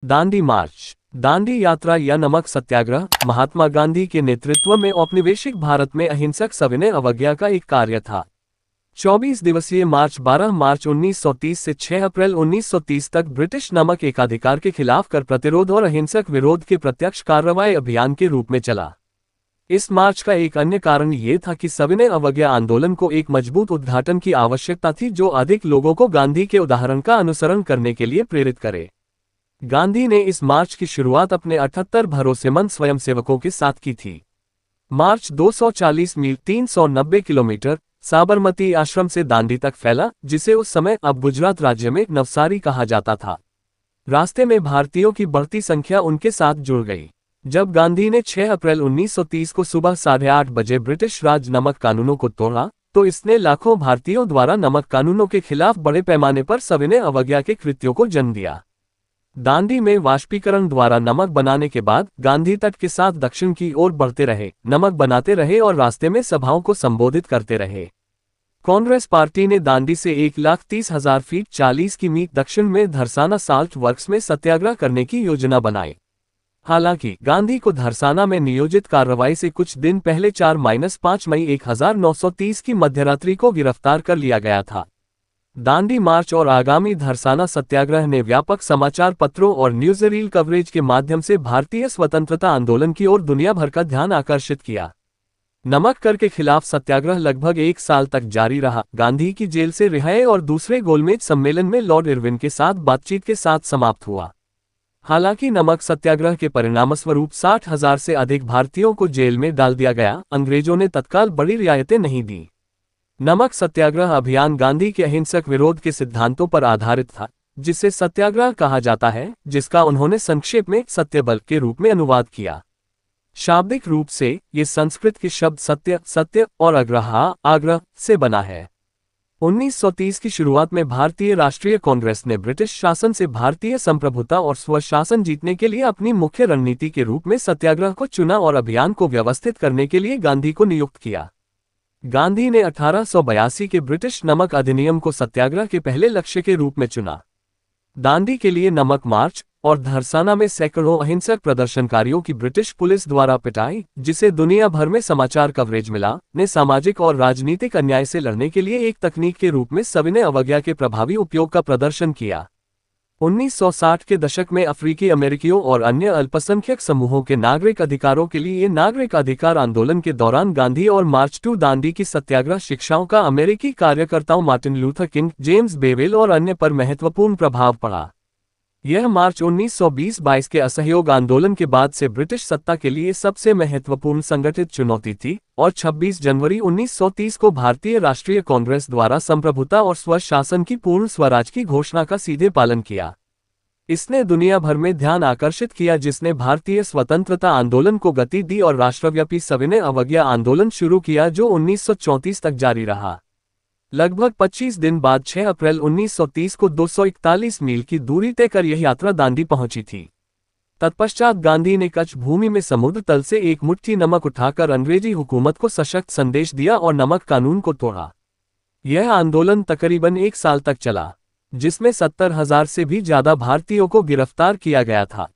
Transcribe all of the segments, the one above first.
दांडी मार्च, दांडी यात्रा या नमक सत्याग्रह महात्मा गांधी के नेतृत्व में औपनिवेशिक भारत में अहिंसक सविनय अवज्ञा का एक कार्य था। 24 दिवसीय मार्च 12 मार्च 1930 से 6 अप्रैल 1930 तक ब्रिटिश नमक एकाधिकार के खिलाफ कर प्रतिरोध और अहिंसक विरोध के प्रत्यक्ष कार्रवाई अभियान के रूप में चला। इस मार्च का एक अन्य कारण ये था कि सविनय अवज्ञा आंदोलन को एक मजबूत उद्घाटन की आवश्यकता थी जो अधिक लोगों को गांधी के उदाहरण का अनुसरण करने के लिए प्रेरित करे। गांधी ने इस मार्च की शुरुआत अपने 78 भरोसेमंद स्वयंसेवकों के साथ की थी। मार्च 240 मील 390 किलोमीटर साबरमती आश्रम से दांडी तक फैला, जिसे उस समय अब गुजरात राज्य में नवसारी कहा जाता था। रास्ते में भारतीयों की बढ़ती संख्या उनके साथ जुड़ गई। जब गांधी ने 6 अप्रैल 1930 को सुबह 8:30 बजे ब्रिटिश राज नमक कानूनों को तोड़ा, तो इसने लाखों भारतीयों द्वारा नमक कानूनों के खिलाफ बड़े पैमाने पर सविनय अवज्ञा के कृत्यों को जन्म दिया। दांडी में वाष्पीकरण द्वारा नमक बनाने के बाद गांधी तट के साथ दक्षिण की ओर बढ़ते रहे, नमक बनाते रहे और रास्ते में सभाओं को संबोधित करते रहे। कांग्रेस पार्टी ने दांडी से 1,30,000 फीट 40 किमी दक्षिण में धरसाना साल्ट वर्क्स में सत्याग्रह करने की योजना बनाई। हालांकि गांधी को धरसाना में नियोजित कार्रवाई से कुछ दिन पहले 4-5 मई 1930 की मध्यरात्रि को गिरफ्तार कर लिया गया था। दांडी मार्च और आगामी धरसाना सत्याग्रह ने व्यापक समाचार पत्रों और न्यूज़रील कवरेज के माध्यम से भारतीय स्वतंत्रता आंदोलन की ओर दुनिया भर का ध्यान आकर्षित किया। नमक कर के खिलाफ सत्याग्रह लगभग 1 साल तक जारी रहा। गांधी की जेल से रिहाई और दूसरे गोलमेज सम्मेलन में लॉर्ड इरविन के साथ बातचीत के साथ समाप्त हुआ। हालांकि नमक सत्याग्रह के परिणामस्वरूप 60,000 से अधिक भारतीयों को जेल में डाल दिया गया। अंग्रेजों ने तत्काल बड़ी रियायतें नहीं दी। नमक सत्याग्रह अभियान गांधी के अहिंसक विरोध के सिद्धांतों पर आधारित था, जिसे सत्याग्रह कहा जाता है, जिसका उन्होंने संक्षेप में सत्यबल के रूप में अनुवाद किया। शाब्दिक रूप से ये संस्कृत के शब्द सत्य, सत्य और अग्रह, आग्रह से बना है। 1930 की शुरुआत में भारतीय राष्ट्रीय कांग्रेस ने ब्रिटिश शासन से भारतीय संप्रभुता और स्वशासन जीतने के लिए अपनी मुख्य रणनीति के रूप में सत्याग्रह को चुना और अभियान को व्यवस्थित करने के लिए गांधी को नियुक्त किया। गांधी ने 1882 के ब्रिटिश नमक अधिनियम को सत्याग्रह के पहले लक्ष्य के रूप में चुना। दांडी के लिए नमक मार्च और धरसाना में सैकड़ों अहिंसक प्रदर्शनकारियों की ब्रिटिश पुलिस द्वारा पिटाई, जिसे दुनिया भर में समाचार कवरेज मिला, ने सामाजिक और राजनीतिक अन्याय से लड़ने के लिए एक तकनीक के रूप में सविनय अवज्ञा के प्रभावी उपयोग का प्रदर्शन किया। 1960 के दशक में अफ्रीकी अमेरिकियों और अन्य अल्पसंख्यक समूहों के नागरिक अधिकारों के लिए नागरिक अधिकार आंदोलन के दौरान गांधी और मार्च टू दांडी की सत्याग्रह शिक्षाओं का अमेरिकी कार्यकर्ताओं Martin Luther king, James Wavell और अन्य पर महत्वपूर्ण प्रभाव पड़ा। यह मार्च 1920-22 के असहयोग आंदोलन के बाद से ब्रिटिश सत्ता के लिए सबसे महत्वपूर्ण संगठित चुनौती थी और 26 जनवरी 1930 को भारतीय राष्ट्रीय कांग्रेस द्वारा संप्रभुता और स्वशासन की पूर्ण स्वराज की घोषणा का सीधे पालन किया। इसने दुनिया भर में ध्यान आकर्षित किया, जिसने भारतीय स्वतंत्रता आंदोलन को गति दी और राष्ट्रव्यापी सविनय अवज्ञा आंदोलन शुरू किया, जो 1934 तक जारी रहा। लगभग 25 दिन बाद 6 अप्रैल 1930 को 241 मील की दूरी तय कर यह यात्रा दांडी पहुंची थी। तत्पश्चात गांधी ने कच्छ भूमि में समुद्र तल से एक मुट्ठी नमक उठाकर अंग्रेजी हुकूमत को सशक्त संदेश दिया और नमक कानून को तोड़ा। यह आंदोलन तकरीबन 1 साल तक चला, जिसमें 70,000 से भी ज्यादा भारतीयों को गिरफ्तार किया गया था।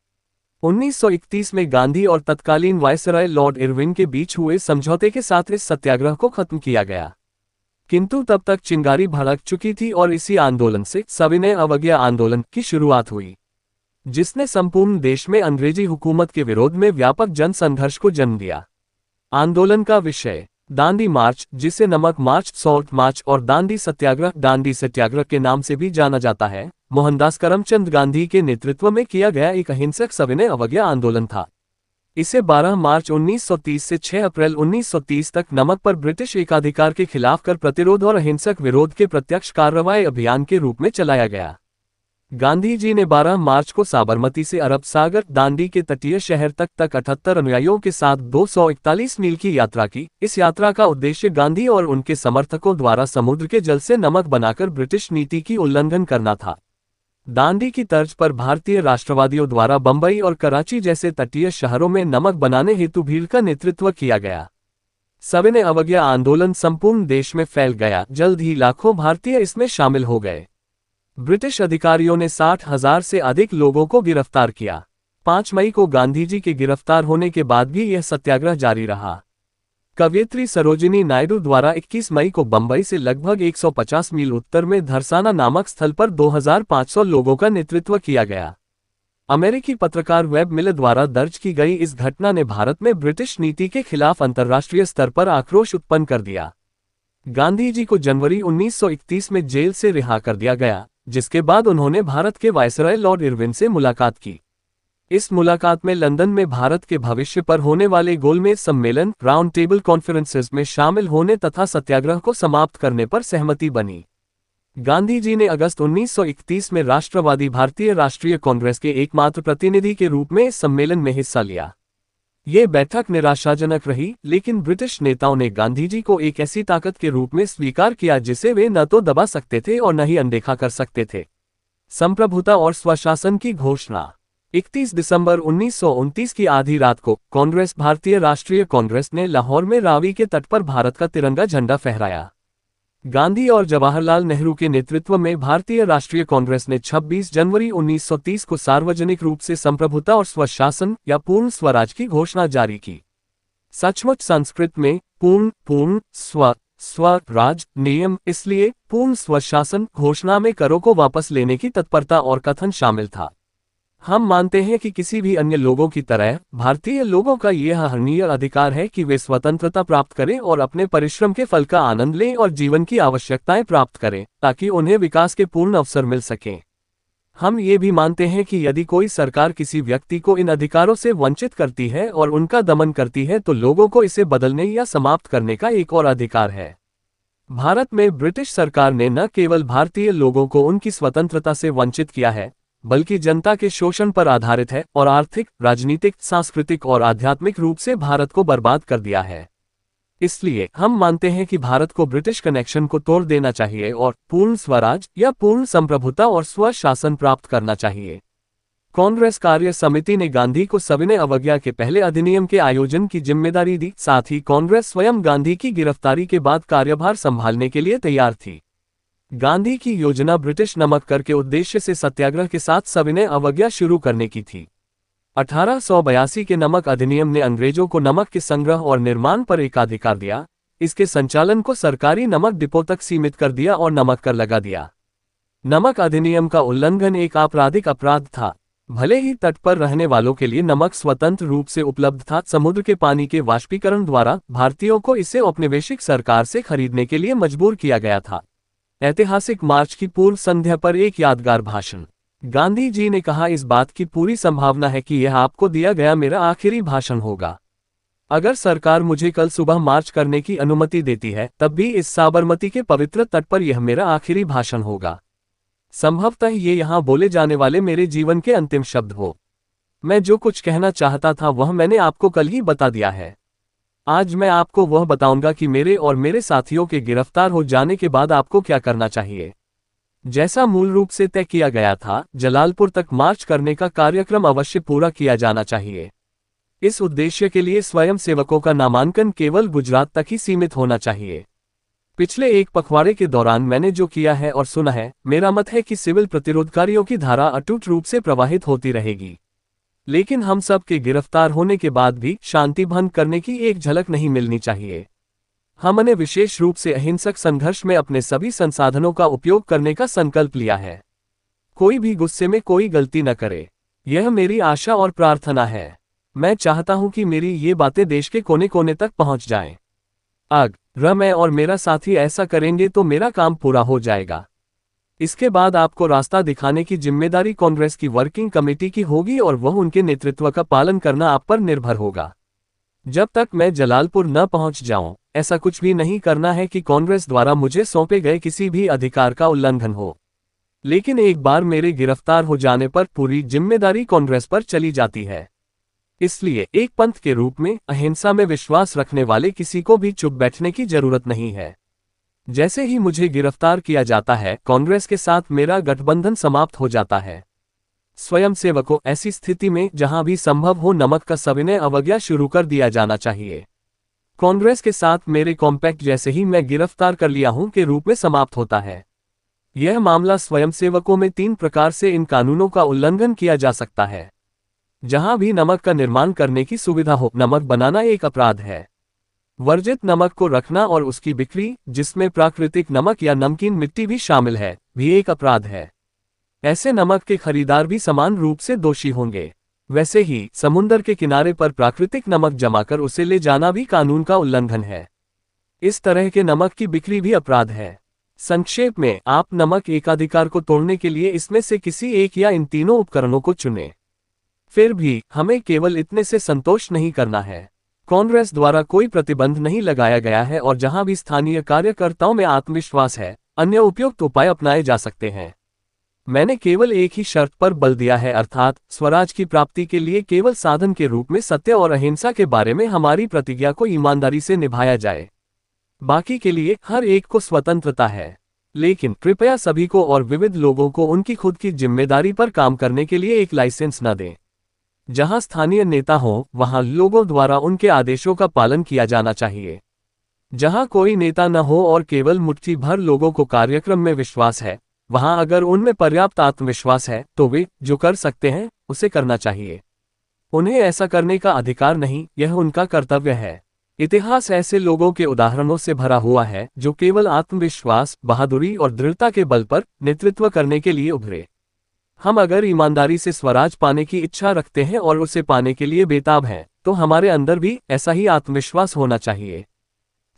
1931 में गांधी और तत्कालीन वायसराय लॉर्ड इरविन के बीच हुए समझौते के साथ इस सत्याग्रह को खत्म किया गया, किंतु तब तक चिंगारी भड़क चुकी थी और इसी आंदोलन से सविनय अवज्ञा आंदोलन की शुरुआत हुई, जिसने संपूर्ण देश में अंग्रेजी हुकूमत के विरोध में व्यापक जन संघर्ष को जन्म दिया। आंदोलन का विषय दांडी मार्च, जिसे नमक मार्च, सॉल्ट मार्च और दांडी सत्याग्रह, दांडी सत्याग्रह के नाम से भी जाना जाता है, मोहनदास करमचंद गांधी के नेतृत्व में किया गया एक अहिंसक सविनय अवज्ञा आंदोलन था। इसे 12 मार्च 1930 से 6 अप्रैल 1930 तक नमक पर ब्रिटिश एकाधिकार के खिलाफ कर प्रतिरोध और अहिंसक विरोध के प्रत्यक्ष कार्रवाई अभियान के रूप में चलाया गया। गांधी जी ने 12 मार्च को साबरमती से अरब सागर, दांडी के तटीय शहर तक 78 अनुयायियों के साथ 241 मील की यात्रा की। इस यात्रा का उद्देश्य गांधी और उनके समर्थकों द्वारा समुद्र के जल से नमक बनाकर ब्रिटिश नीति की उल्लंघन करना था। दांडी की तर्ज पर भारतीय राष्ट्रवादियों द्वारा बंबई और कराची जैसे तटीय शहरों में नमक बनाने हेतु भीड़ का नेतृत्व किया गया। सविनय अवज्ञा आंदोलन संपूर्ण देश में फैल गया। जल्द ही लाखों भारतीय इसमें शामिल हो गए। ब्रिटिश अधिकारियों ने 60,000 से अधिक लोगों को गिरफ्तार किया। 5 मई को गांधी जी के गिरफ्तार होने के बाद भी यह सत्याग्रह जारी रहा। कवयित्री सरोजिनी नायडू द्वारा 21 मई को बंबई से लगभग 150 मील उत्तर में धरसाना नामक स्थल पर 2500 लोगों का नेतृत्व किया गया। अमेरिकी पत्रकार वेब मिलर द्वारा दर्ज की गई इस घटना ने भारत में ब्रिटिश नीति के खिलाफ अंतर्राष्ट्रीय स्तर पर आक्रोश उत्पन्न कर दिया। गांधी जी को जनवरी 1931 में जेल से रिहा कर दिया गया, जिसके बाद उन्होंने भारत के वायसराय लॉर्ड इरविन से मुलाकात की। इस मुलाकात में लंदन में भारत के भविष्य पर होने वाले गोलमेज सम्मेलन राउंड टेबल कॉन्फ्रेंसेस में शामिल होने तथा सत्याग्रह को समाप्त करने पर सहमति बनी। गांधी जी ने अगस्त 1931 में राष्ट्रवादी भारतीय राष्ट्रीय कांग्रेस के एकमात्र प्रतिनिधि के रूप में इस सम्मेलन में हिस्सा लिया। ये बैठक निराशाजनक रही, लेकिन ब्रिटिश नेताओं ने गांधी जी को एक ऐसी ताकत के रूप में स्वीकार किया जिसे वे न तो दबा सकते थे और न ही अनदेखा कर सकते थे। संप्रभुता और स्वशासन की घोषणा। 31 दिसंबर 1929 की आधी रात को कांग्रेस भारतीय राष्ट्रीय कांग्रेस ने लाहौर में रावी के तट पर भारत का तिरंगा झंडा फहराया। गांधी और जवाहरलाल नेहरू के नेतृत्व में भारतीय राष्ट्रीय कांग्रेस ने 26 जनवरी 1930 को सार्वजनिक रूप से संप्रभुता और स्वशासन या पूर्ण स्वराज की घोषणा जारी की। सचमुच संस्कृत में पूर्ण स्वराज नियम, इसलिए पूर्ण स्वशासन घोषणा में करों को वापस लेने की तत्परता और कथन शामिल था। हम मानते हैं कि किसी भी अन्य लोगों की तरह भारतीय लोगों का यह हरणीय अधिकार है कि वे स्वतंत्रता प्राप्त करें और अपने परिश्रम के फल का आनंद लें और जीवन की आवश्यकताएं प्राप्त करें, ताकि उन्हें विकास के पूर्ण अवसर मिल सकें। हम ये भी मानते हैं कि यदि कोई सरकार किसी व्यक्ति को इन अधिकारों से वंचित करती है और उनका दमन करती है तो लोगों को इसे बदलने या समाप्त करने का एक और अधिकार है। भारत में ब्रिटिश सरकार ने न केवल भारतीय लोगों को उनकी स्वतंत्रता से वंचित किया है, बल्कि जनता के शोषण पर आधारित है और आर्थिक, राजनीतिक, सांस्कृतिक और आध्यात्मिक रूप से भारत को बर्बाद कर दिया है। इसलिए हम मानते हैं कि भारत को ब्रिटिश कनेक्शन को तोड़ देना चाहिए और पूर्ण स्वराज या पूर्ण संप्रभुता और स्वशासन प्राप्त करना चाहिए। कांग्रेस कार्य समिति ने गांधी को सविनय अवज्ञा के पहले अधिनियम के आयोजन की जिम्मेदारी दी। साथ ही कांग्रेस स्वयं गांधी की गिरफ्तारी के बाद कार्यभार संभालने के लिए तैयार थी। गांधी की योजना ब्रिटिश नमक कर के उद्देश्य से सत्याग्रह के साथ सविनय अवज्ञा शुरू करने की थी। 1882 के नमक अधिनियम ने अंग्रेजों को नमक के संग्रह और निर्माण पर एकाधिकार दिया। इसके संचालन को सरकारी नमक डिपो तक सीमित कर दिया और नमक कर लगा दिया। नमक अधिनियम का उल्लंघन एक आपराधिक अपराध था। भले ही तट पर रहने वालों के लिए नमक स्वतंत्र रूप से उपलब्ध था, समुद्र के पानी के वाष्पीकरण द्वारा भारतीयों को इसे औपनिवेशिक सरकार से खरीदने के लिए मजबूर किया गया था। ऐतिहासिक मार्च की पूर्व संध्या पर एक यादगार भाषण। गांधी जी ने कहा, इस बात की पूरी संभावना है कि यह आपको दिया गया मेरा आखिरी भाषण होगा। अगर सरकार मुझे कल सुबह मार्च करने की अनुमति देती है, तब भी इस साबरमती के पवित्र तट पर यह मेरा आखिरी भाषण होगा। संभवतः ये यहाँ बोले जाने वाले मेरे जीवन के अंतिम शब्द हो। मैं जो कुछ कहना चाहता था वह मैंने आपको कल ही बता दिया है। आज मैं आपको वह बताऊंगा कि मेरे और मेरे साथियों के गिरफ्तार हो जाने के बाद आपको क्या करना चाहिए। जैसा मूल रूप से तय किया गया था, जलालपुर तक मार्च करने का कार्यक्रम अवश्य पूरा किया जाना चाहिए। इस उद्देश्य के लिए स्वयंसेवकों का नामांकन केवल गुजरात तक ही सीमित होना चाहिए। पिछले एक पखवाड़े के दौरान मैंने जो किया है और सुना है, मेरा मत है कि सिविल प्रतिरोधकारियों की धारा अटूट रूप से प्रवाहित होती रहेगी। लेकिन हम सब के गिरफ्तार होने के बाद भी शांति भंग करने की एक झलक नहीं मिलनी चाहिए। हमने विशेष रूप से अहिंसक संघर्ष में अपने सभी संसाधनों का उपयोग करने का संकल्प लिया है। कोई भी गुस्से में कोई गलती न करे, यह मेरी आशा और प्रार्थना है। मैं चाहता हूं कि मेरी ये बातें देश के कोने कोने तक पहुंच जाएं। अगर मैं और मेरा साथी ऐसा करेंगे तो मेरा काम पूरा हो जाएगा। इसके बाद आपको रास्ता दिखाने की जिम्मेदारी कांग्रेस की वर्किंग कमेटी की होगी और वह उनके नेतृत्व का पालन करना आप पर निर्भर होगा। जब तक मैं जलालपुर न पहुंच जाऊं, ऐसा कुछ भी नहीं करना है कि कांग्रेस द्वारा मुझे सौंपे गए किसी भी अधिकार का उल्लंघन हो। लेकिन एक बार मेरे गिरफ्तार हो जाने पर पूरी जिम्मेदारी कांग्रेस पर चली जाती है। इसलिए एक पंथ के रूप में अहिंसा में विश्वास रखने वाले किसी को भी चुप बैठने की जरूरत नहीं है। जैसे ही मुझे गिरफ्तार किया जाता है, कांग्रेस के साथ मेरा गठबंधन समाप्त हो जाता है। स्वयंसेवकों, ऐसी स्थिति में जहां भी संभव हो नमक का सविनय अवज्ञा शुरू कर दिया जाना चाहिए। कांग्रेस के साथ मेरे कॉम्पैक्ट जैसे ही मैं गिरफ्तार कर लिया हूं के रूप में समाप्त होता है। यह मामला स्वयंसेवकों में 3 प्रकार से इन कानूनों का उल्लंघन किया जा सकता है। जहां भी नमक का निर्माण करने की सुविधा हो, नमक बनाना एक अपराध है। वर्जित नमक को रखना और उसकी बिक्री, जिसमें प्राकृतिक नमक या नमकीन मिट्टी भी शामिल है, भी एक अपराध है। ऐसे नमक के खरीदार भी समान रूप से दोषी होंगे। वैसे ही समुद्र के किनारे पर प्राकृतिक नमक जमाकर उसे ले जाना भी कानून का उल्लंघन है। इस तरह के नमक की बिक्री भी अपराध है। संक्षेप में, आप नमक एकाधिकार को तोड़ने के लिए इसमें से किसी एक या इन तीनों उपकरणों को चुनें। फिर भी हमें केवल इतने से संतोष नहीं करना है। कांग्रेस द्वारा कोई प्रतिबंध नहीं लगाया गया है और जहां भी स्थानीय कार्यकर्ताओं में आत्मविश्वास है, अन्य उपयुक्त उपाय अपनाए जा सकते हैं। मैंने केवल एक ही शर्त पर बल दिया है, अर्थात स्वराज की प्राप्ति के लिए केवल साधन के रूप में सत्य और अहिंसा के बारे में हमारी प्रतिज्ञा को ईमानदारी से निभाया जाए। बाकी के लिए हर एक को स्वतंत्रता है, लेकिन कृपया सभी को और विविध लोगों को उनकी खुद की जिम्मेदारी पर काम करने के लिए एक लाइसेंस न दें। जहां स्थानीय नेता हो, वहां लोगों द्वारा उनके आदेशों का पालन किया जाना चाहिए। जहां कोई नेता न हो और केवल मुट्ठी भर लोगों को कार्यक्रम में विश्वास है, वहां अगर उनमें पर्याप्त आत्मविश्वास है तो वे जो कर सकते हैं उसे करना चाहिए। उन्हें ऐसा करने का अधिकार नहीं, यह उनका कर्तव्य है। इतिहास ऐसे लोगों के उदाहरणों से भरा हुआ है जो केवल आत्मविश्वास, बहादुरी और दृढ़ता के बल पर नेतृत्व करने के लिए उभरे। हम अगर ईमानदारी से स्वराज पाने की इच्छा रखते हैं और उसे पाने के लिए बेताब हैं, तो हमारे अंदर भी ऐसा ही आत्मविश्वास होना चाहिए।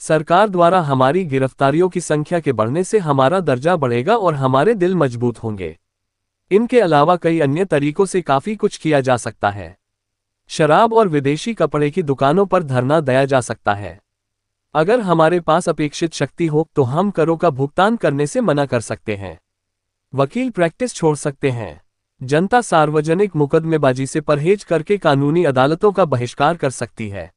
सरकार द्वारा हमारी गिरफ्तारियों की संख्या के बढ़ने से हमारा दर्जा बढ़ेगा और हमारे दिल मजबूत होंगे। इनके अलावा कई अन्य तरीकों से काफी कुछ किया जा सकता है। शराब और विदेशी कपड़े की दुकानों पर धरना दिया जा सकता है। अगर हमारे पास अपेक्षित शक्ति हो तो हम करों का भुगतान करने से मना कर सकते हैं। वकील प्रैक्टिस छोड़ सकते हैं। जनता सार्वजनिक मुकदमेबाजी से परहेज करके कानूनी अदालतों का बहिष्कार कर सकती है।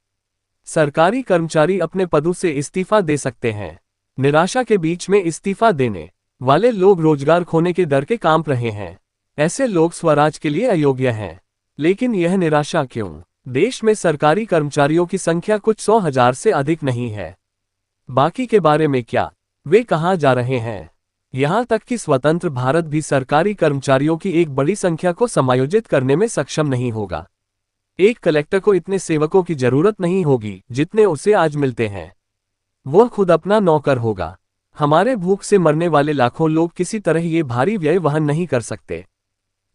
सरकारी कर्मचारी अपने पदों से इस्तीफा दे सकते हैं। निराशा के बीच में इस्तीफा देने वाले लोग रोजगार खोने के डर के कांप रहे हैं। ऐसे लोग स्वराज के लिए अयोग्य हैं। लेकिन यह निराशा क्यों? देश में सरकारी कर्मचारियों की संख्या कुछ 100,000 से अधिक नहीं है। बाकी के बारे में क्या? वे कहां जा रहे हैं? यहां तक कि स्वतंत्र भारत भी सरकारी कर्मचारियों की एक बड़ी संख्या को समायोजित करने में सक्षम नहीं होगा। एक कलेक्टर को इतने सेवकों की जरूरत नहीं होगी जितने उसे आज मिलते हैं। वह खुद अपना नौकर होगा। हमारे भूख से मरने वाले लाखों लोग किसी तरह ये भारी व्यय वहन नहीं कर सकते।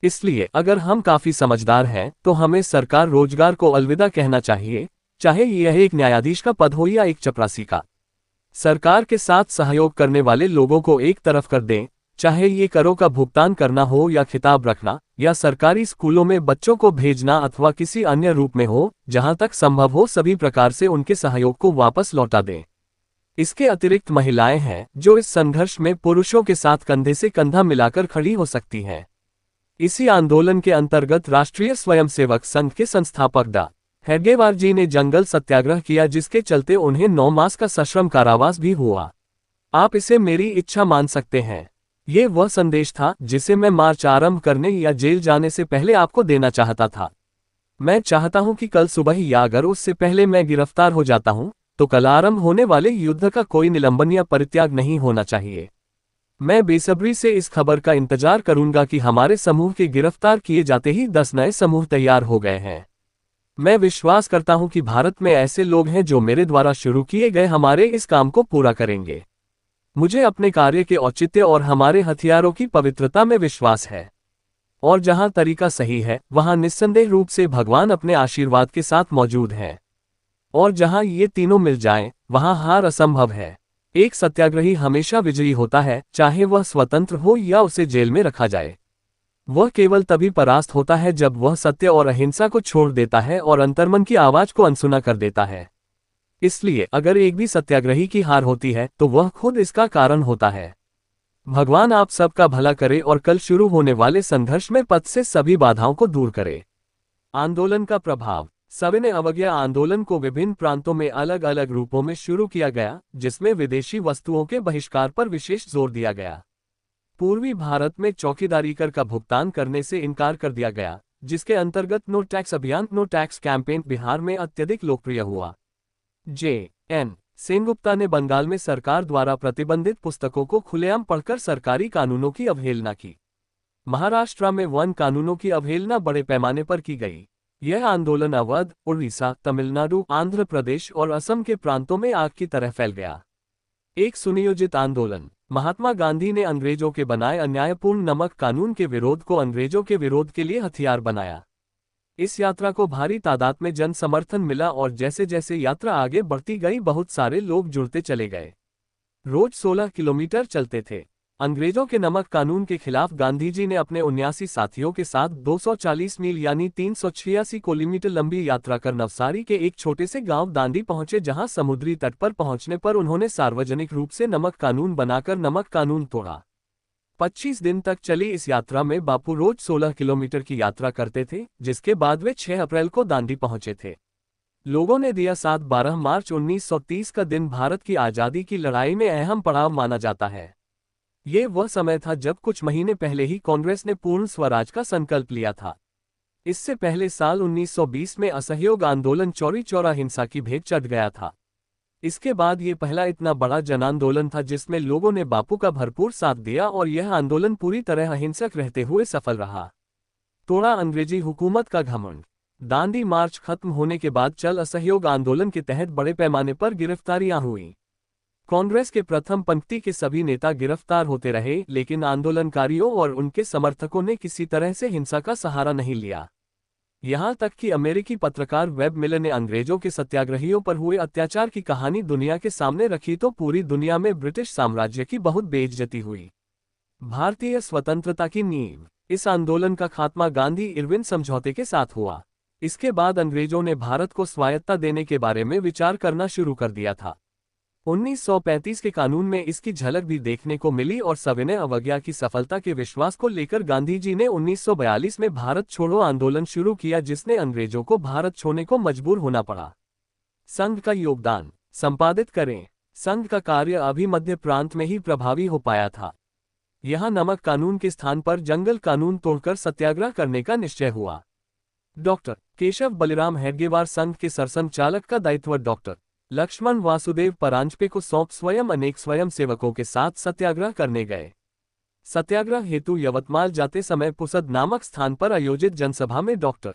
इसलिए अगर हम काफी समझदार हैं तो हमें सरकार रोजगार को अलविदा कहना चाहिए, चाहे यह एक न्यायाधीश का पद हो या एक चपरासी का। सरकार के साथ सहयोग करने वाले लोगों को एक तरफ कर दें, चाहे ये करों का भुगतान करना हो या खिताब रखना या सरकारी स्कूलों में बच्चों को भेजना अथवा किसी अन्य रूप में हो, जहां तक संभव हो सभी प्रकार से उनके सहयोग को वापस लौटा दें। इसके अतिरिक्त महिलाएं हैं जो इस संघर्ष में पुरुषों के साथ कंधे से कंधा मिलाकर खड़ी हो सकती हैं। इसी आंदोलन के अंतर्गत राष्ट्रीय स्वयंसेवक संघ के संस्थापक डा. हेडगेवार जी ने जंगल सत्याग्रह किया, जिसके चलते उन्हें 9 मास का सश्रम कारावास भी हुआ। आप इसे मेरी इच्छा मान सकते हैं। ये वह संदेश था जिसे मैं मार्च आरंभ करने या जेल जाने से पहले आपको देना चाहता था। मैं चाहता हूं कि कल सुबह या अगर उससे पहले मैं गिरफ्तार हो जाता हूं, तो कल आरंभ होने वाले युद्ध का कोई निलंबन या परित्याग नहीं होना चाहिए। मैं बेसब्री से इस खबर का इंतजार करूंगा कि हमारे समूह के गिरफ्तार किए जाते ही 10 नए समूह तैयार हो गए हैं। मैं विश्वास करता हूं कि भारत में ऐसे लोग हैं जो मेरे द्वारा शुरू किए गए हमारे इस काम को पूरा करेंगे। मुझे अपने कार्य के औचित्य और हमारे हथियारों की पवित्रता में विश्वास है। और जहां तरीका सही है, वहां निस्संदेह रूप से भगवान अपने आशीर्वाद के साथ मौजूद हैं। और जहां ये तीनों मिल जाएं, वहां हार असंभव है। एक सत्याग्रही हमेशा विजयी होता है, चाहे वह स्वतंत्र हो या उसे जेल में रखा जाए। वह केवल तभी परास्त होता है जब वह सत्य और अहिंसा को छोड़ देता है और अंतर्मन की आवाज को अनसुना कर देता है। इसलिए अगर एक भी सत्याग्रही की हार होती है तो वह खुद इसका कारण होता है। भगवान आप सबका भला करे और कल शुरू होने वाले संघर्ष में पथ से सभी बाधाओं को दूर करे। आंदोलन का प्रभाव। सविनय अवज्ञा आंदोलन को विभिन्न प्रांतों में अलग अलग रूपों में शुरू किया गया, जिसमें विदेशी वस्तुओं के बहिष्कार पर विशेष जोर दिया गया। पूर्वी भारत में चौकीदारी कर का भुगतान करने से इनकार कर दिया गया, जिसके अंतर्गत नो टैक्स अभियान नो टैक्स कैंपेन बिहार में अत्यधिक लोकप्रिय हुआ। जे.एन. सेनगुप्ता ने बंगाल में सरकार द्वारा प्रतिबंधित पुस्तकों को खुलेआम पढ़कर सरकारी कानूनों की अवहेलना की। महाराष्ट्र में वन कानूनों की अवहेलना बड़े पैमाने पर की गई। यह आंदोलन अवध, उड़ीसा, तमिलनाडु, आंध्र प्रदेश और असम के प्रांतों में आग की तरह फैल गया। एक सुनियोजित आंदोलन। महात्मा गांधी ने अंग्रेजों के बनाए अन्यायपूर्ण नमक कानून के विरोध को अंग्रेजों के विरोध के लिए हथियार बनाया। इस यात्रा को भारी तादाद में जन समर्थन मिला और जैसे जैसे यात्रा आगे बढ़ती गई बहुत सारे लोग जुड़ते चले गए। रोज 16 किलोमीटर चलते थे। अंग्रेजों के नमक कानून के खिलाफ गांधी जी ने अपने 79 साथियों के साथ 240 मील यानी 386 किलोमीटर लंबी यात्रा कर नवसारी के एक छोटे से गांव दांडी पहुंचे, जहां समुद्री तट पर पहुंचने पर उन्होंने सार्वजनिक रूप से नमक कानून बनाकर नमक कानून तोड़ा। 25 दिन तक चली इस यात्रा में बापू रोज 16 किलोमीटर की यात्रा करते थे, जिसके बाद वे 6 अप्रैल को दांडी पहुंचे थे। लोगों ने दिया साथ 12 मार्च 1930 का दिन भारत की आज़ादी की लड़ाई में अहम पड़ाव माना जाता है। ये वह समय था जब कुछ महीने पहले ही कांग्रेस ने पूर्ण स्वराज का संकल्प लिया था। इससे पहले साल 1920 में असहयोग आंदोलन चौरी चौरा हिंसा की भेंट चढ़ गया था। इसके बाद ये पहला इतना बड़ा जन आंदोलन था जिसमें लोगों ने बापू का भरपूर साथ दिया और यह आंदोलन पूरी तरह अहिंसक रहते हुए सफल रहा। तोड़ा अंग्रेजी हुकूमत का घमंड। दांडी मार्च खत्म होने के बाद चल असहयोग आंदोलन के तहत बड़े पैमाने पर गिरफ्तारियां हुई। कांग्रेस के प्रथम पंक्ति के सभी नेता गिरफ्तार होते रहे, लेकिन आंदोलनकारियों और उनके समर्थकों ने किसी तरह से हिंसा का सहारा नहीं लिया। यहां तक कि अमेरिकी पत्रकार वेब मिलर ने अंग्रेजों के सत्याग्रहियों पर हुए अत्याचार की कहानी दुनिया के सामने रखी तो पूरी दुनिया में ब्रिटिश साम्राज्य की बहुत बेइज्जती हुई। भारतीय स्वतंत्रता की नींव। इस आंदोलन का खात्मा गांधी इरविन समझौते के साथ हुआ। इसके बाद अंग्रेजों ने भारत को स्वायत्तता देने के बारे में विचार करना शुरू कर दिया था। 1935 के कानून में इसकी झलक भी देखने को मिली और सविनय अवज्ञा की सफलता के विश्वास को लेकर गांधी जी ने 1942 में भारत छोड़ो आंदोलन शुरू किया, जिसने अंग्रेजों को भारत छोड़ने को मजबूर होना पड़ा। संघ का योगदान। संपादित करें। संघ का कार्य अभी मध्य प्रांत में ही प्रभावी हो पाया था। यहाँ नमक कानून के स्थान पर जंगल कानून तोड़कर सत्याग्रह करने का निश्चय हुआ। डॉक्टर केशव बलिराम हेडगेवार संघ के सरसंघचालक का दायित्व डॉक्टर लक्ष्मण वासुदेव परांजपे को सौंप स्वयं अनेक स्वयंसेवकों के साथ सत्याग्रह करने गए। सत्याग्रह हेतु यवतमाल जाते समय पुसद नामक स्थान पर आयोजित जनसभा में डॉक्टर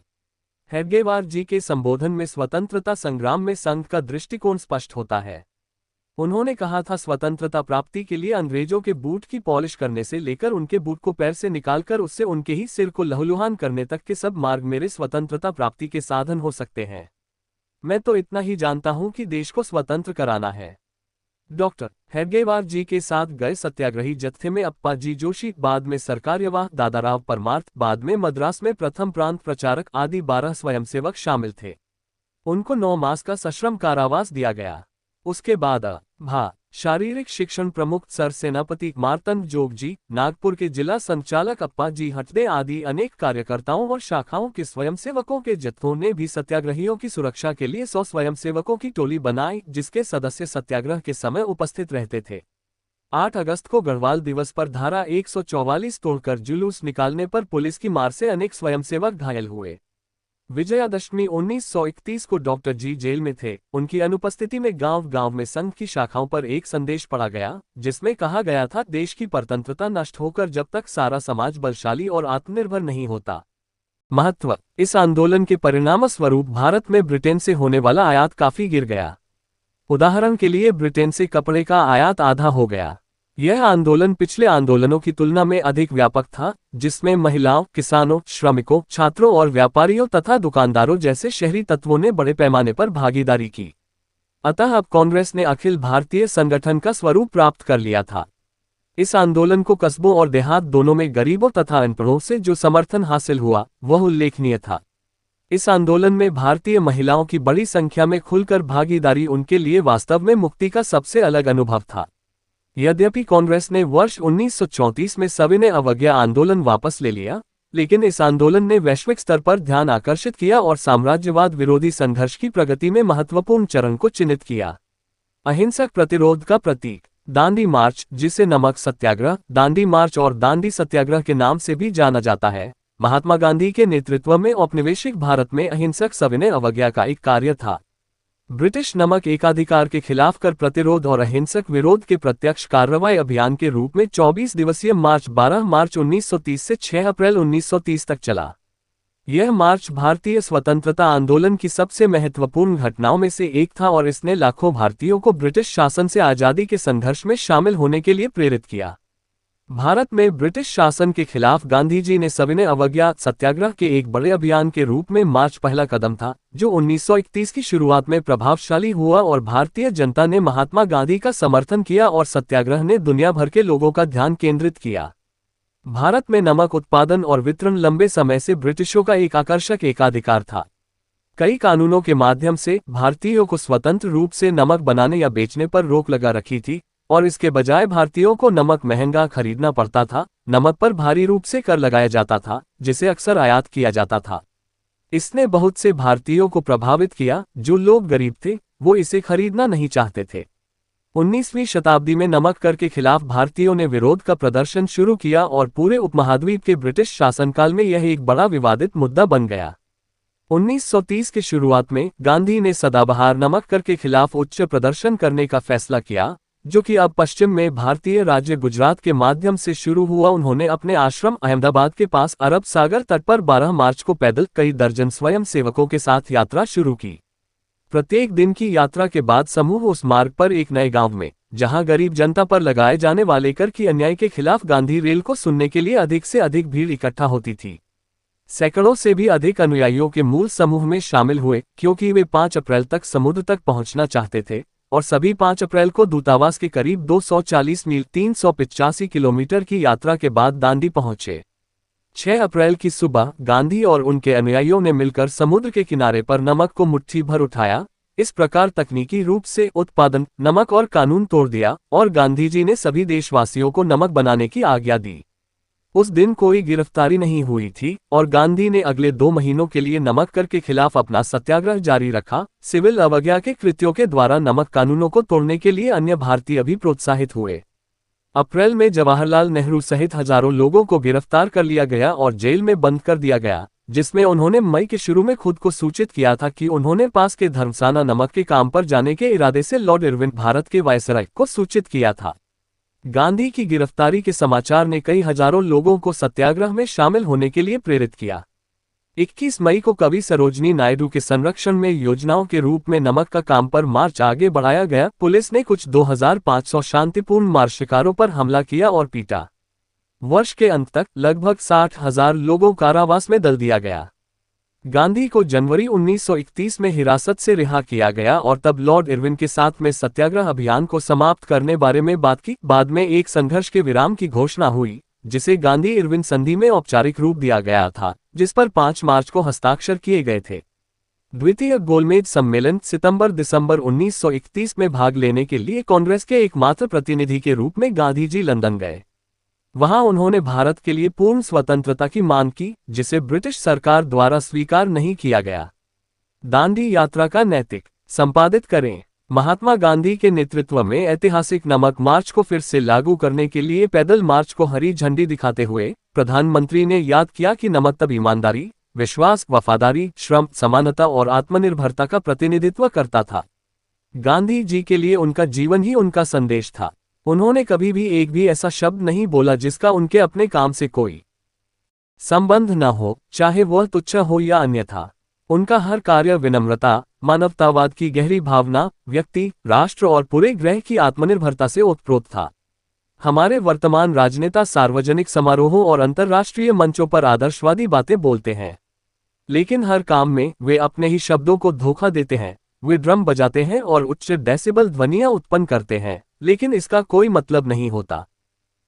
हेडगेवार जी के संबोधन में स्वतंत्रता संग्राम में संघ का दृष्टिकोण स्पष्ट होता है। उन्होंने कहा था, स्वतंत्रता प्राप्ति के लिए अंग्रेजों के बूट की पॉलिश करने से लेकर उनके बूट को पैर से निकालकर उससे उनके ही सिर को लहूलुहान करने तक के सब मार्ग मेरे स्वतंत्रता प्राप्ति के साधन हो सकते हैं। मैं तो इतना ही जानता हूं कि देश को स्वतंत्र कराना है। डॉक्टर हेडगेवार जी के साथ गए सत्याग्रही जत्थे में अप्पा जी जोशी, बाद में सरकार्यवाह दादाराव परमार्थ, बाद में मद्रास में प्रथम प्रांत प्रचारक आदि 12 स्वयंसेवक शामिल थे। उनको 9 मास का सश्रम कारावास दिया गया। उसके बाद भा शारीरिक शिक्षण प्रमुख सर सेनापति मार्तंड जोग जी, नागपुर के जिला संचालक अप्पा जी हटदे आदि अनेक कार्यकर्ताओं और शाखाओं के स्वयंसेवकों के जत्थों ने भी सत्याग्रहियों की सुरक्षा के लिए 100 स्वयंसेवकों की टोली बनाई, जिसके सदस्य सत्याग्रह के समय उपस्थित रहते थे। 8 अगस्त को गढ़वाल दिवस पर धारा 144 तोड़कर जुलूस निकालने पर पुलिस की मार से अनेक स्वयंसेवक घायल हुए। विजयादशमी 1931 को डॉक्टर जी जेल में थे। उनकी अनुपस्थिति में गांव-गांव में संघ की शाखाओं पर एक संदेश पढ़ा गया, जिसमें कहा गया था, देश की परतंत्रता नष्ट होकर जब तक सारा समाज बलशाली और आत्मनिर्भर नहीं होता। महत्व। इस आंदोलन के परिणाम स्वरूप भारत में ब्रिटेन से होने वाला आयात काफी गिर गया। उदाहरण के लिए ब्रिटेन से कपड़े का आयात आधा हो गया। यह आंदोलन पिछले आंदोलनों की तुलना में अधिक व्यापक था, जिसमें महिलाओं, किसानों, श्रमिकों, छात्रों और व्यापारियों तथा दुकानदारों जैसे शहरी तत्वों ने बड़े पैमाने पर भागीदारी की। अतः अब कांग्रेस ने अखिल भारतीय संगठन का स्वरूप प्राप्त कर लिया था। इस आंदोलन को कस्बों और देहात दोनों में गरीबों तथा अनपढ़ों से जो समर्थन हासिल हुआ, वह उल्लेखनीय था। इस आंदोलन में भारतीय महिलाओं की बड़ी संख्या में खुलकर भागीदारी उनके लिए वास्तव में मुक्ति का सबसे अलग अनुभव था। यद्यपि कांग्रेस ने वर्ष 1934 में सविनय अवज्ञा आंदोलन वापस ले लिया, लेकिन इस आंदोलन ने वैश्विक स्तर पर ध्यान आकर्षित किया और साम्राज्यवाद विरोधी संघर्ष की प्रगति में महत्वपूर्ण चरण को चिन्हित किया। अहिंसक प्रतिरोध का प्रतीक। दांडी मार्च, जिसे नमक सत्याग्रह, दांडी मार्च और दांडी सत्याग्रह के नाम से भी जाना जाता है, महात्मा गांधी के नेतृत्व में औपनिवेशिक भारत में अहिंसक सविनय अवज्ञा का एक कार्य था। ब्रिटिश नमक एकाधिकार के खिलाफ कर प्रतिरोध और अहिंसक विरोध के प्रत्यक्ष कार्रवाई अभियान के रूप में 24 दिवसीय मार्च 12 मार्च 1930 से 6 अप्रैल 1930 तक चला। यह मार्च भारतीय स्वतंत्रता आंदोलन की सबसे महत्वपूर्ण घटनाओं में से एक था और इसने लाखों भारतीयों को ब्रिटिश शासन से आज़ादी के संघर्ष में शामिल होने के लिए प्रेरित किया। भारत में ब्रिटिश शासन के खिलाफ गांधी जी ने सविनय अवज्ञा सत्याग्रह के एक बड़े अभियान के रूप में मार्च पहला कदम था, जो 1931 की शुरुआत में प्रभावशाली हुआ और भारतीय जनता ने महात्मा गांधी का समर्थन किया और सत्याग्रह ने दुनिया भर के लोगों का ध्यान केंद्रित किया। भारत में नमक उत्पादन और वितरण लंबे समय से ब्रिटिशों का एक आकर्षक एकाधिकार था। कई कानूनों के माध्यम से भारतीयों को स्वतंत्र रूप से नमक बनाने या बेचने पर रोक लगा रखी थी और इसके बजाय भारतीयों को नमक महंगा खरीदना पड़ता था। नमक पर भारी रूप से कर लगाया जाता था, जिसे अक्सर आयात किया जाता था। इसने बहुत से भारतीयों को प्रभावित किया। जो लोग गरीब थे वो इसे खरीदना नहीं चाहते थे। 19वीं शताब्दी में नमक कर के खिलाफ भारतीयों ने विरोध का प्रदर्शन शुरू किया और पूरे उपमहाद्वीप के ब्रिटिश शासनकाल में यह एक बड़ा विवादित मुद्दा बन गया। 1930 की शुरुआत में गांधी ने सदाबहार नमक कर के खिलाफ उच्च प्रदर्शन करने का फैसला किया, जो कि अब पश्चिम में भारतीय राज्य गुजरात के माध्यम से शुरू हुआ। उन्होंने अपने आश्रम अहमदाबाद के पास अरब सागर तट पर 12 मार्च को पैदल कई दर्जन स्वयं सेवकों के साथ यात्रा शुरू की। प्रत्येक दिन की यात्रा के बाद समूह उस मार्ग पर एक नए गांव में, जहां गरीब जनता पर लगाए जाने वाले कर की अन्याय के खिलाफ गांधी रेल को सुनने के लिए अधिक से अधिक भीड़ इकट्ठा होती थी। सैकड़ों से भी अधिक अनुयायियों के मूल समूह में शामिल हुए, क्योंकि वे 5 अप्रैल तक समुद्र तक पहुंचना चाहते थे और सभी 5 अप्रैल को दूतावास के करीब 240 मील 385 किलोमीटर की यात्रा के बाद दांडी पहुंचे। 6 अप्रैल की सुबह गांधी और उनके अनुयायियों ने मिलकर समुद्र के किनारे पर नमक को मुट्ठी भर उठाया। इस प्रकार तकनीकी रूप से उत्पादन, नमक और कानून तोड़ दिया और गांधी जी ने सभी देशवासियों को नमक बनाने की आज्ञा दी। उस दिन कोई गिरफ्तारी नहीं हुई थी और गांधी ने अगले 2 महीनों के लिए नमक कर के खिलाफ अपना सत्याग्रह जारी रखा। सिविल अवज्ञा के कृत्यों के द्वारा नमक कानूनों को तोड़ने के लिए अन्य भारतीय भी प्रोत्साहित हुए। अप्रैल में जवाहरलाल नेहरू सहित हजारों लोगों को गिरफ्तार कर लिया गया और जेल में बंद कर दिया गया, जिसमें उन्होंने मई के शुरू में खुद को सूचित किया था कि उन्होंने पास के धर्मशाला नमक के काम पर जाने के इरादे से लॉर्ड इरविन भारत के वायसराय को सूचित किया था। गांधी की गिरफ्तारी के समाचार ने कई हजारों लोगों को सत्याग्रह में शामिल होने के लिए प्रेरित किया। 21 मई को कवि सरोजनी नायडू के संरक्षण में योजनाओं के रूप में नमक का काम पर मार्च आगे बढ़ाया गया। पुलिस ने कुछ 2500 शांतिपूर्ण मार्चकारों पर हमला किया और पीटा। वर्ष के अंत तक लगभग 60,000 लोगों कारावास में डाल दिया गया। गांधी को जनवरी 1931 में हिरासत से रिहा किया गया और तब लॉर्ड इरविन के साथ में सत्याग्रह अभियान को समाप्त करने बारे में बात की। बाद में एक संघर्ष के विराम की घोषणा हुई, जिसे गांधी इरविन संधि में औपचारिक रूप दिया गया था, जिस पर 5 मार्च को हस्ताक्षर किए गए थे। द्वितीय गोलमेज सम्मेलन सितंबर-दिसंबर 1931 में भाग लेने के लिए कांग्रेस के एकमात्र प्रतिनिधि के रूप में गांधी जी लंदन गए। वहां उन्होंने भारत के लिए पूर्ण स्वतंत्रता की मांग की, जिसे ब्रिटिश सरकार द्वारा स्वीकार नहीं किया गया। दांडी यात्रा का नैतिक संपादित करें। महात्मा गांधी के नेतृत्व में ऐतिहासिक नमक मार्च को फिर से लागू करने के लिए पैदल मार्च को हरी झंडी दिखाते हुए प्रधानमंत्री ने याद किया कि नमक तब ईमानदारी, विश्वास, वफादारी, श्रम, समानता और आत्मनिर्भरता का प्रतिनिधित्व करता था। गांधी जी के लिए उनका जीवन ही उनका संदेश था। उन्होंने कभी भी एक भी ऐसा शब्द नहीं बोला जिसका उनके अपने काम से कोई संबंध न हो, चाहे वह तुच्छ हो या अन्यथा। उनका हर कार्य विनम्रता, मानवतावाद की गहरी भावना, व्यक्ति, राष्ट्र और पूरे ग्रह की आत्मनिर्भरता से ओतप्रोत था। हमारे वर्तमान राजनेता सार्वजनिक समारोहों और अंतर्राष्ट्रीय मंचों पर आदर्शवादी बातें बोलते हैं, लेकिन हर काम में वे अपने ही शब्दों को धोखा देते हैं। वे ड्रम बजाते हैं और उच्च डेसिबल ध्वनियां उत्पन्न करते हैं, लेकिन इसका कोई मतलब नहीं होता।